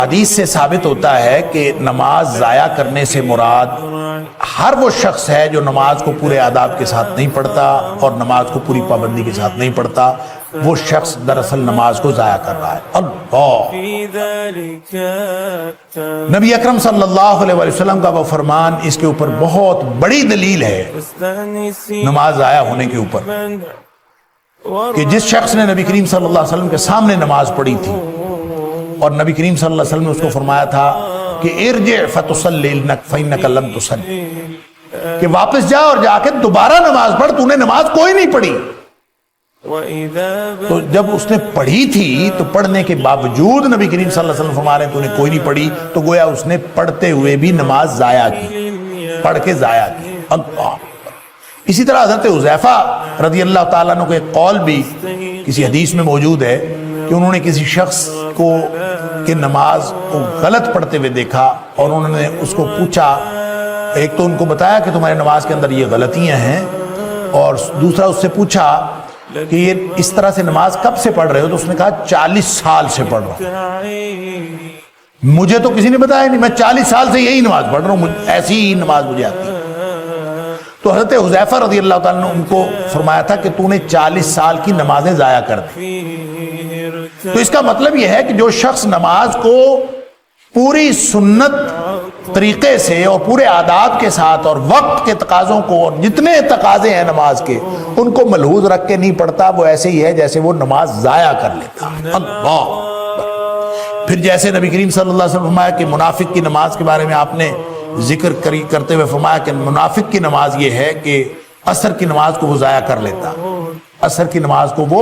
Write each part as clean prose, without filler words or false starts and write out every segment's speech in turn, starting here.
حدیث سے ثابت ہوتا ہے کہ نماز ضائع کرنے سے مراد ہر وہ شخص ہے جو نماز کو پورے آداب کے ساتھ نہیں پڑھتا اور نماز کو پوری پابندی کے ساتھ نہیں پڑھتا، وہ شخص دراصل نماز کو ضائع کر رہا ہے۔ اللہ، نبی اکرم صلی اللہ علیہ وسلم کا وہ فرمان اس کے اوپر بہت بڑی دلیل ہے نماز ضائع ہونے کے اوپر، کہ جس شخص نے نبی کریم صلی اللہ علیہ وسلم کے سامنے نماز پڑھی تھی اور نبی کریم صلی اللہ علیہ وسلم نے اس کو فرمایا تھا کہ ارجع فتصلی فإنک لم تصلی، کہ واپس جا اور جا کے دوبارہ نماز پڑھ، تو نے نماز کوئی نہیں پڑھی۔ تو جب اس نے پڑھی تھی تو پڑھنے کے باوجود نبی کریم صلی اللہ علیہ وسلم فرما رہے ہیں تو نے کوئی نہیں پڑھی، تو گویا اس نے پڑھتے ہوئے بھی نماز ضائع کی، پڑھ کے ضائع کی۔ اللہ، اسی طرح حضرت حذیفہ رضی اللہ تعالیٰ عنہ کا ایک قول بھی کسی حدیث میں موجود ہے کہ انہوں نے کسی شخص کو کہ نماز کو غلط پڑھتے ہوئے دیکھا اور انہوں نے اس کو پوچھا، ایک تو ان کو بتایا کہ تمہاری نماز کے اندر یہ غلطیاں ہیں، اور دوسرا اس سے پوچھا کہ یہ اس طرح سے نماز کب سے پڑھ رہے ہو؟ تو اس نے کہا 40 سال سے پڑھ رہا ہوں، مجھے تو کسی نے بتایا نہیں، میں 40 سال سے یہی نماز پڑھ رہا ہوں، ایسی ہی نماز مجھے آتی ہے۔ تو حضرت حذیفہ رضی اللہ تعالیٰ نے ان کو فرمایا تھا کہ تو نے 40 سال کی نمازیں ضائع کر دی۔ تو اس کا مطلب یہ ہے کہ جو شخص نماز کو پوری سنت طریقے سے اور پورے آداب کے ساتھ اور وقت کے تقاضوں کو اور جتنے تقاضے ہیں نماز کے ان کو ملحوظ رکھ کے نہیں پڑھتا، وہ ایسے ہی ہے جیسے وہ نماز ضائع کر لیتا ہے۔ اللہ، پھر جیسے نبی کریم صلی اللہ علیہ وسلم فرمایا کہ منافق کی نماز کے بارے میں آپ نے ذکر کرتے ہوئے فرمایا کہ منافق کی نماز یہ ہے کہ عصر کی نماز کو وہ ضائع کر لیتا ہے، عصر کی نماز کو وہ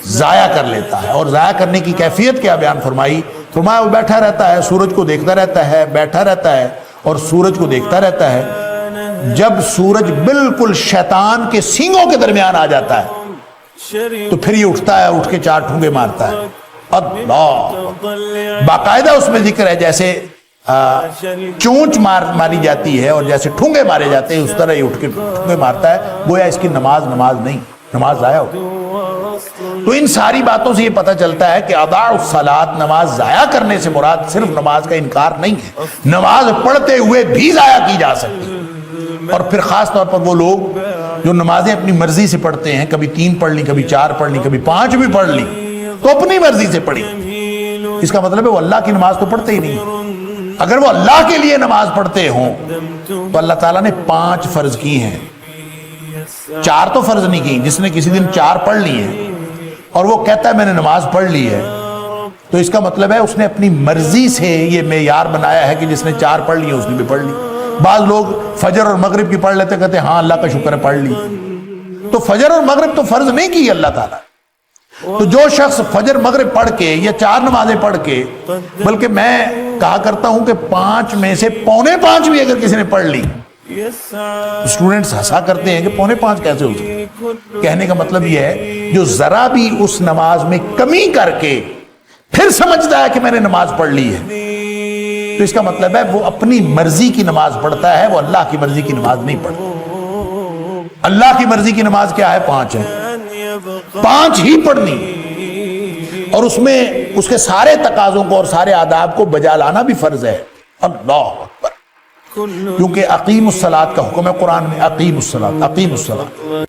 ضائع کر لیتا ہے۔ اور ضائع کرنے کی کیفیت کیا بیان فرمائی؟ فرمایا وہ بیٹھا رہتا ہے، سورج کو دیکھتا رہتا ہے، بیٹھا رہتا ہے اور سورج کو دیکھتا رہتا ہے، جب سورج بالکل شیطان کے سینگوں کے درمیان آ جاتا ہے تو پھر یہ اٹھتا ہے، اٹھ کے 4 ٹھونگے مارتا ہے۔ اللہ، باقاعدہ اس میں ذکر ہے جیسے چونچ ماری جاتی ہے اور جیسے ٹھونگے مارے جاتے ہیں اس طرح یہ اٹھ کے ٹھونگے مارتا ہے، گویا اس کی نماز نہیں، نماز ضائع ہوتی۔ تو ان ساری باتوں سے یہ پتہ چلتا ہے کہ اضاعوا الصلاۃ، نماز ضائع کرنے سے مراد صرف نماز کا انکار نہیں ہے، نماز پڑھتے ہوئے بھی ضائع کی جا سکتی۔ اور پھر خاص طور پر وہ لوگ جو نمازیں اپنی مرضی سے پڑھتے ہیں، کبھی 3 پڑھ لی، کبھی 4 پڑھ لی، کبھی 5 بھی پڑھ لی، تو اپنی مرضی سے پڑھی، اس کا مطلب ہے وہ اللہ کی نماز تو پڑھتے ہی نہیں۔ اگر وہ اللہ کے لیے نماز پڑھتے ہوں تو اللہ تعالیٰ نے 5 فرض کی ہیں، 4 تو فرض نہیں کی۔ جس نے کسی دن 4 پڑھ لی ہیں اور وہ کہتا ہے میں نے نماز پڑھ لی ہے، تو اس کا مطلب ہے اس نے اپنی مرضی سے یہ معیار بنایا ہے کہ جس نے 4 پڑھ لی ہے اس نے بھی پڑھ لی۔ بعض لوگ فجر اور مغرب کی پڑھ لیتے، کہتے ہیں ہاں اللہ کا شکر ہے پڑھ لی، تو فجر اور مغرب تو فرض نہیں کی اللہ تعالیٰ۔ تو جو شخص فجر مغرب پڑھ کے یا 4 نمازیں پڑھ کے، بلکہ میں کہا کرتا ہوں کہ 5 میں سے 4.25 بھی اگر کسی نے پڑھ لی، اسٹوڈنٹس ہنسا کرتے ہیں کہ 4.25 کیسے ہو سکتے؟ کہنے کا مطلب یہ ہے جو ذرا بھی اس نماز میں کمی کر کے پھر سمجھتا ہے کہ میں نے نماز پڑھ لی ہے، تو اس کا مطلب ہے وہ اپنی مرضی کی نماز پڑھتا ہے، وہ اللہ کی مرضی کی نماز نہیں پڑھتا۔ اللہ کی مرضی کی نماز کیا ہے؟ 5 ہے، 5 ہی پڑھنی، اور اس میں اس کے سارے تقاضوں کو اور سارے آداب کو بجا لانا بھی فرض ہے۔ اللہ اکبر، کیونکہ اقیم الصلاۃ کا حکم ہے قرآن میں، اقیم الصلاۃ، اقیم الصلاۃ۔